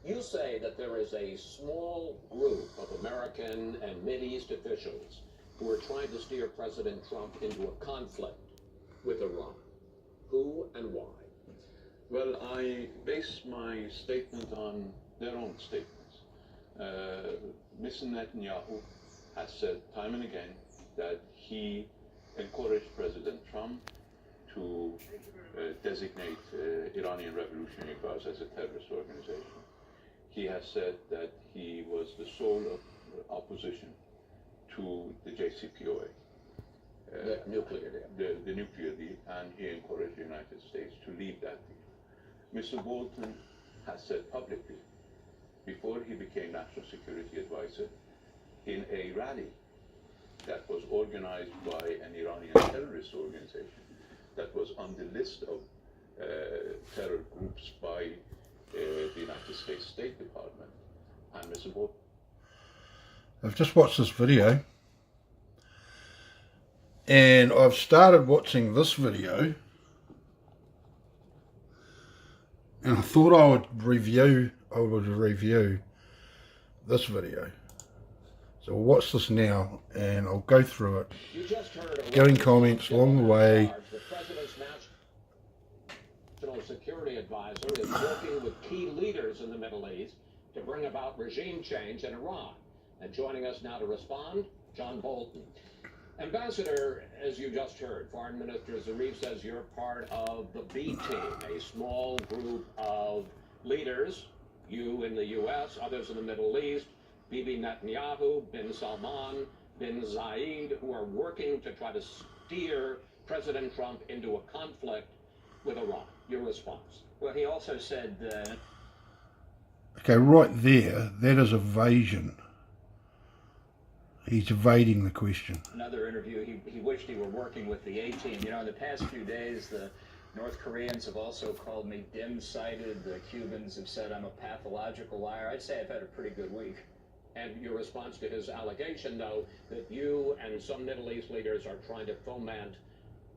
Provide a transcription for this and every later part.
You say that there is a small group of American and Mideast officials who are trying to steer President Trump into a conflict with Iran. Who and why? Well, I base my statement on their own statements. Mr. Netanyahu has said time and again that he encouraged President Trump to designate Iranian Revolutionary Guards as a terrorist organization. He has said that he was the sole opposition to the JCPOA. The nuclear deal. The nuclear deal, and he encouraged the United States to lead that deal. Mr. Bolton has said publicly, before he became National Security Advisor, in a rally that was organized by an Iranian terrorist organization that was on the list of terror groups by the United States State Department, and Mr. Bolton. I've just watched this video, and I've started watching this video, and I thought I would review this video. So we'll watch this now, and I'll go through it, getting comments along the way. The President's National Security Advisor is working with key leaders in the Middle East to bring about regime change in Iran. And joining us now to respond, John Bolton. Ambassador, as you just heard, Foreign Minister Zarif says you're part of the B team, a small group of leaders, you in the U.S., others in the Middle East, Bibi Netanyahu, bin Salman, bin Zayed, who are working to try to steer President Trump into a conflict with Iran. Your response? Well, he also said... Okay, right there, that is evasion. He's evading the question. Another interview, he wished he were working with the A-team. You know, in the past few days, the North Koreans have also called me dim-sighted. The Cubans have said I'm a pathological liar. I'd say I've had a pretty good week. And your response to his allegation, though, that you and some Middle East leaders are trying to foment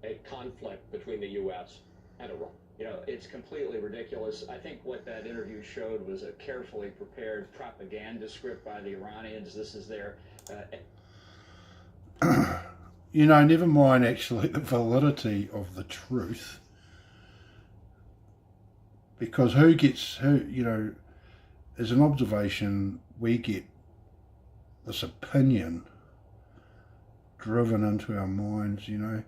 a conflict between the U.S. and Iran. You know, it's completely ridiculous. I think what that interview showed was a carefully prepared propaganda script by the Iranians. This is their... You know, never mind actually the validity of the truth. Because who, you know, as an observation, we get this opinion driven into our minds, you know.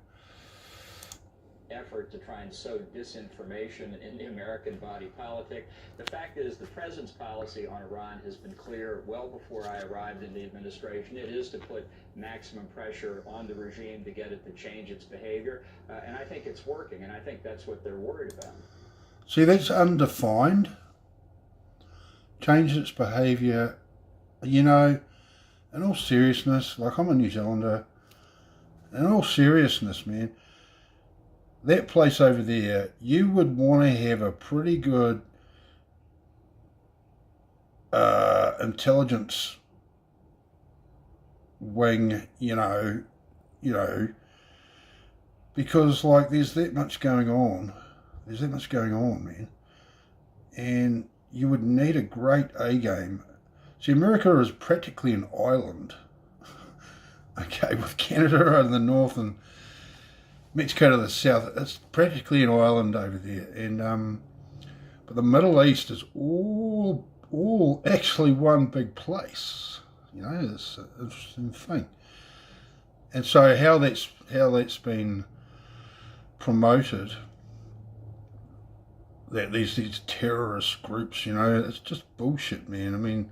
Effort to try and sow disinformation in the American body politic. The fact is, the president's policy on Iran has been clear well before I arrived in the administration. It is to put maximum pressure on the regime to get it to change its behavior, and I think it's working, and I think that's what they're worried about. See, that's undefined. Change its behavior, you know, in all seriousness, like I'm a New Zealander, in all seriousness, man, that place over there, you would want to have a pretty good intelligence wing, you know, because like there's that much going on. There's that much going on, man. And you would need a great A game. See, America is practically an island. Okay, with Canada in the north and Mexico to the south, it's practically an island over there, and but the Middle East is all actually one big place. You know, it's an interesting thing. And so how that's been promoted, that these terrorist groups, you know, it's just bullshit, man. I mean,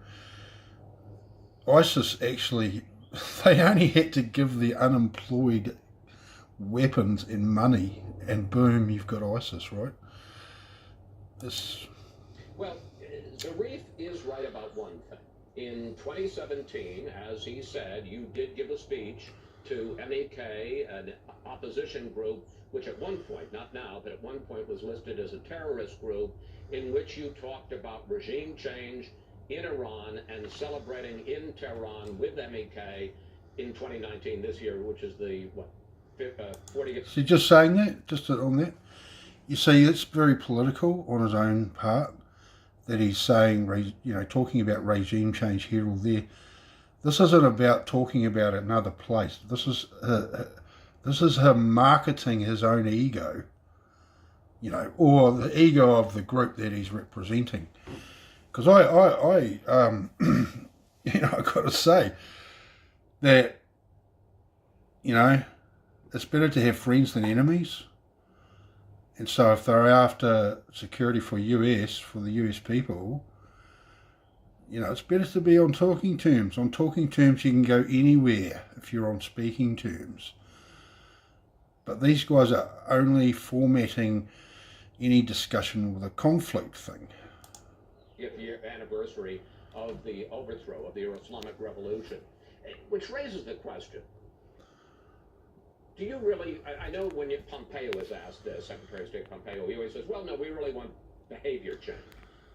ISIS actually, they only had to give the unemployed weapons and money, and boom, you've got ISIS, right? Well, Zarif is right about one thing. In 2017, as he said, you did give a speech to MEK, an opposition group, which at one point, not now, but at one point was listed as a terrorist group, in which you talked about regime change in Iran and celebrating in Tehran with MEK in 2019, this year, which is the, what, 40th. So just saying that, just on that, you see, it's very political on his own part. that he's saying, talking about regime change here or there. This isn't about talking about another place. This is him marketing his own ego, or the ego of the group that he's representing. Because I I've got to say that, it's better to have friends than enemies. And so if they're after security for the US people, it's better to be on talking terms. On talking terms, you can go anywhere if you're on speaking terms. But these guys are only formatting any discussion with a conflict thing. Year anniversary of the overthrow of the Islamic Revolution, which raises the question. Do you really, I know when Pompeo was asked this, Secretary of State Pompeo, he always says, well, no, we really want behavior change.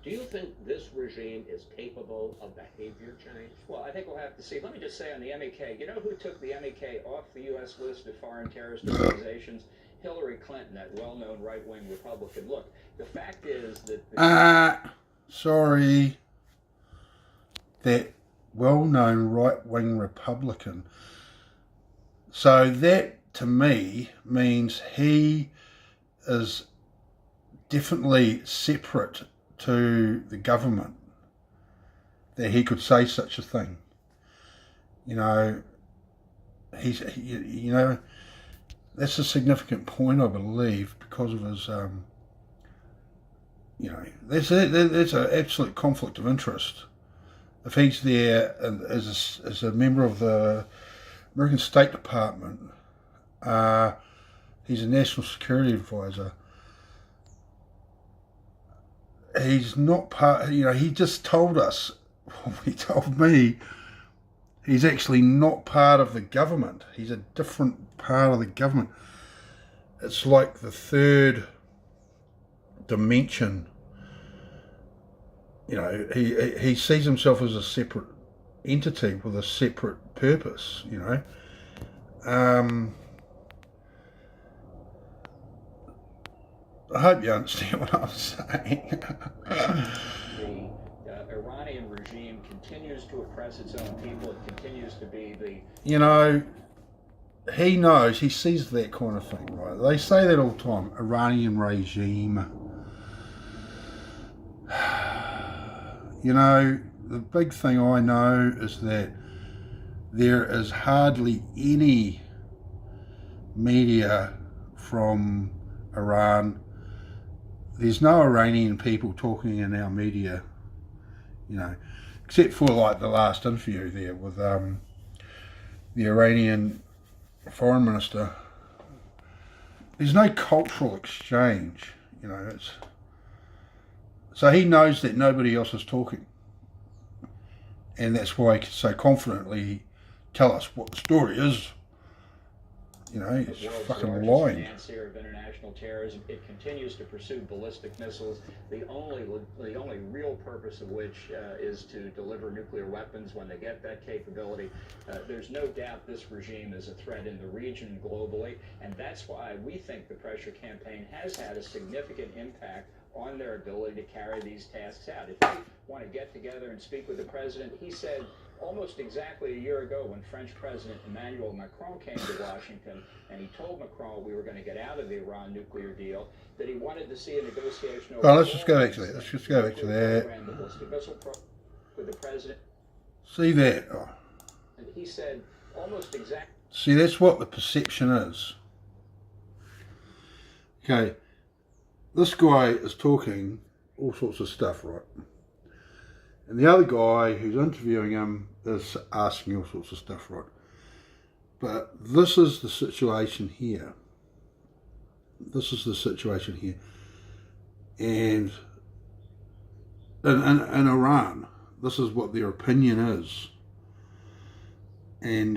Do you think this regime is capable of behavior change? Well, I think we'll have to see. Let me just say on the MEK, you know who took the MEK off the U.S. list of foreign terrorist organizations? Hillary Clinton, that well-known right-wing Republican. Look, the fact is that... Sorry. That well-known right-wing Republican. So that, to me, means he is definitely separate to the government, that he could say such a thing. He's, that's a significant point, I believe, because of his, there's an absolute conflict of interest. If he's there as a member of the American State Department, he's a national security advisor. He's not part, he just told us, he told me, he's actually not part of the government. He's a different part of the government. It's like the third dimension. He sees himself as a separate entity with a separate purpose, I hope you understand what I'm saying. The Iranian regime continues to oppress its own people. It continues to be the... He knows, he sees that kind of thing, right? They say that all the time, Iranian regime. The big thing I know is that there is hardly any media from Iran. There's no Iranian people talking in our media, except for like the last interview there with the Iranian foreign minister. There's no cultural exchange, so he knows that nobody else is talking. And that's why he can so confidently tell us what the story is. He's fucking lying. Financier of international terrorism. It continues to pursue ballistic missiles, the only real purpose of which is to deliver nuclear weapons when they get that capability. There's no doubt this regime is a threat in the region globally, and that's why we think the pressure campaign has had a significant impact on their ability to carry these tasks out. If they want to get together and speak with the president, he said almost exactly a year ago when French President Emmanuel Macron came to Washington and he told Macron we were going to get out of the Iran nuclear deal, that he wanted to see a negotiation over... Well, let's just go back to that. Let's just go back to that. With the president. See that? Oh. And he said almost exactly... See, that's what the perception is. Okay, this guy is talking all sorts of stuff, right? And the other guy who's interviewing him is asking all sorts of stuff, right? But this is the situation here. This is the situation here. And in Iran, this is what their opinion is. And,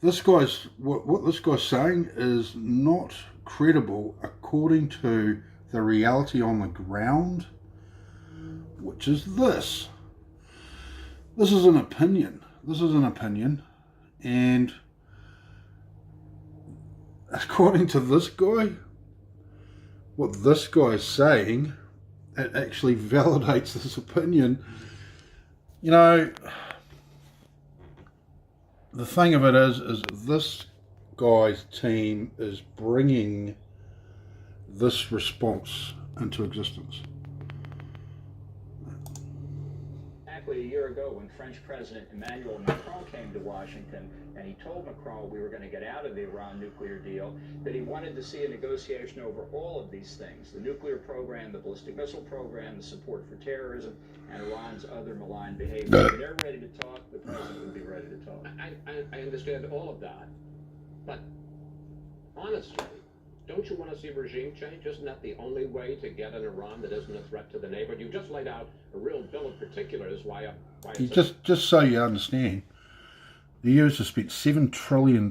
this guy's, what this guy's saying is not credible according to the reality on the ground, which is this. This is an opinion. This is an opinion, and according to this guy, what this guy's saying, it actually validates this opinion. You know, the thing of it is this guy's team is bringing this response into existence. Exactly a year ago, when French President Emmanuel Macron came to Washington and he told Macron we were going to get out of the Iran nuclear deal, that he wanted to see a negotiation over all of these things: the nuclear program, the ballistic missile program, the support for terrorism, and Iran's other malign behavior. When they're ready to talk, the president would be ready to talk. I understand all of that, but honestly, don't you want to see regime change? Isn't that the only way to get an Iran that isn't a threat to the neighborhood? You just laid out a real bill of particulars why it's just so you understand, the US has spent $7 trillion,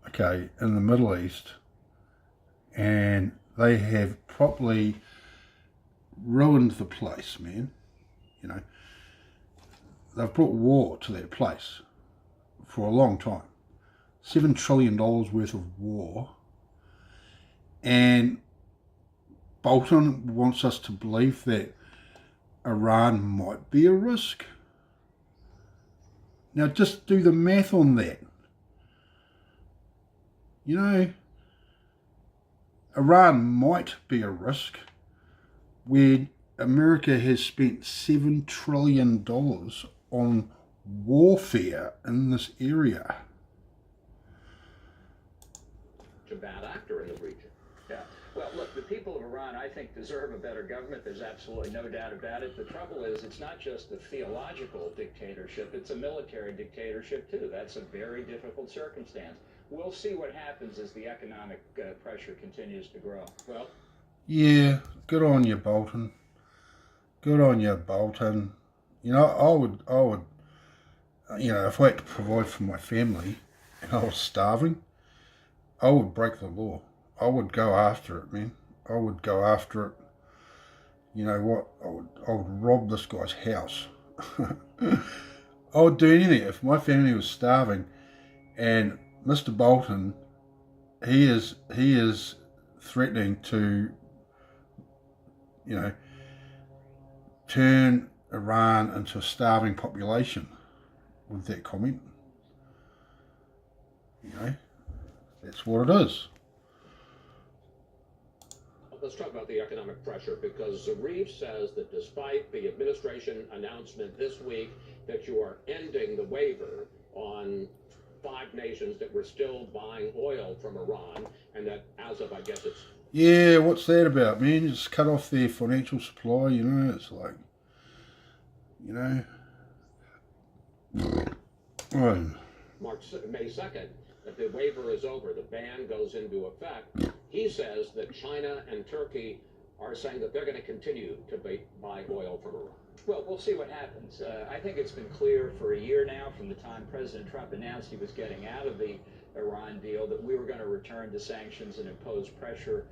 okay, in the Middle East, and they have properly ruined the place, man. You know, they've brought war to that place for a long time. $7 trillion worth of war, and Bolton wants us to believe that Iran might be a risk. Now just do the math on that. You know, Iran might be a risk where America has spent $7 trillion on warfare in this area. a bad actor in the region. Yeah. Well, look, the people of Iran, I think, deserve a better government. There's absolutely no doubt about it. The trouble is, it's not just a theological dictatorship, it's a military dictatorship, too. That's a very difficult circumstance. We'll see what happens as the economic pressure continues to grow. Well, yeah, good on you, Bolton. Good on you, Bolton. You know, I would, you know, if I had to provide for my family and I was starving, I would break the law. I would go after it, man. I would go after it. You know what? I would rob this guy's house. I would do anything. If my family was starving and Mr. Bolton, he is threatening to, you know, turn Iran into a starving population with that comment. You know, that's what it is. let's talk about the economic pressure, because Zarif says that despite the administration announcement this week that you are ending the waiver on 5 nations that were still buying oil from Iran, and that as of, I guess it's... Yeah, what's that about, man? You just cut off their financial supply, you know? It's like, you know... May 2nd, that the waiver is over, the ban goes into effect. He says that China and Turkey are saying that they're going to continue to buy oil from Iran. Well, we'll see what happens. I think it's been clear for a year now, from the time President Trump announced he was getting out of the Iran deal, that we were going to return to sanctions and impose pressure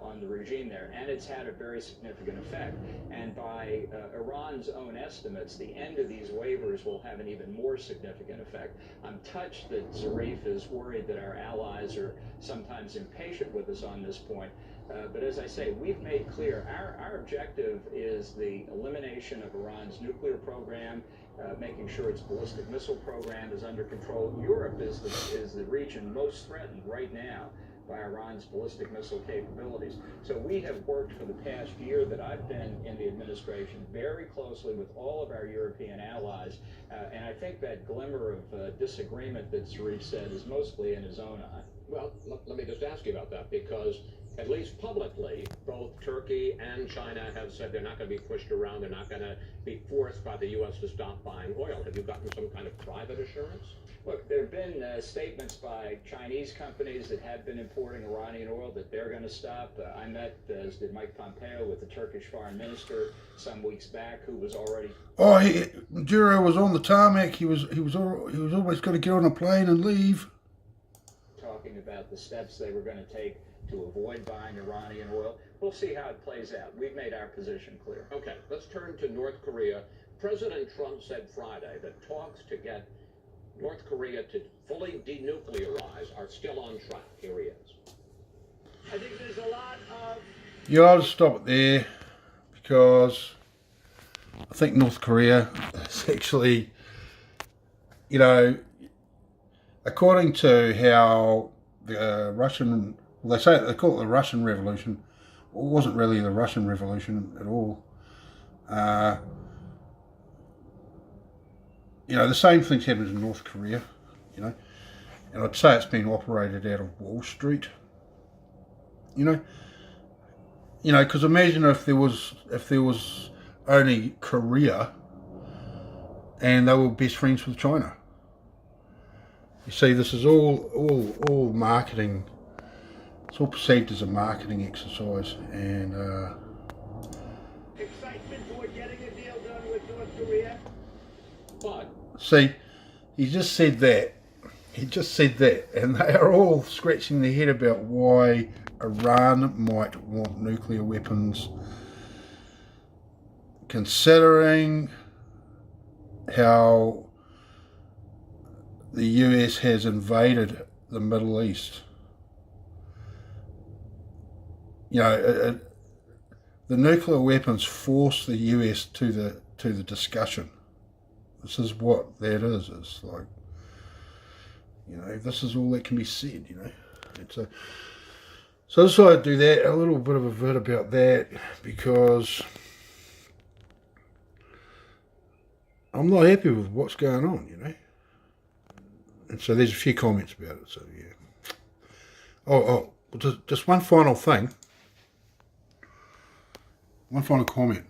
on the regime there, and it's had a very significant effect. And by Iran's own estimates, the end of these waivers will have an even more significant effect. I'm touched that Zarif is worried that our allies are sometimes impatient with us on this point. But as I say, we've made clear our objective is the elimination of Iran's nuclear program, making sure its ballistic missile program is under control. Europe is the region most threatened right now by Iran's ballistic missile capabilities. So we have worked for the past year that I've been in the administration very closely with all of our European allies, and I think that glimmer of disagreement that Zarif said is mostly in his own eye. Well, let me just ask you about that, because at least publicly, both Turkey and China have said they're not going to be pushed around, they're not going to be forced by the U.S. to stop buying oil. Have you gotten some kind of private assurance? Look, there have been statements by Chinese companies that have been importing Iranian oil that they're going to stop. I met, as did Mike Pompeo, with the Turkish foreign minister some weeks back, who was already... Oh, Maduro was on the tarmac. He was always going to get on a plane and leave. Talking about the steps they were going to take to avoid buying Iranian oil. We'll see how it plays out. We've made our position clear. Okay, let's turn to North Korea. President Trump said Friday that talks to get North Korea to fully denuclearize are still on track. Here he is. I think Yeah, I'll just stop it there because I think North Korea is actually, you know, according to how the Russian, well, they call it the Russian Revolution. Well, it wasn't really the Russian Revolution at all. You know, the same things happened in North Korea, you know, and I'd say it's been operated out of Wall Street, you know, because imagine if there was only Korea and they were best friends with China. You see, this is all marketing. It's all perceived as a marketing exercise, and excitement toward getting a deal done with North Korea. But see, he just said that. He just said that, and they are all scratching their head about why Iran might want nuclear weapons, considering how the US has invaded the Middle East. You know, the nuclear weapons force the US to the discussion. This is what that is. It's like, you know, this is all that can be said, you know. So I decided to do that, a little bit of a vid about that, because I'm not happy with what's going on, you know. And so there's a few comments about it, so yeah. Oh, just one final thing. One final comment.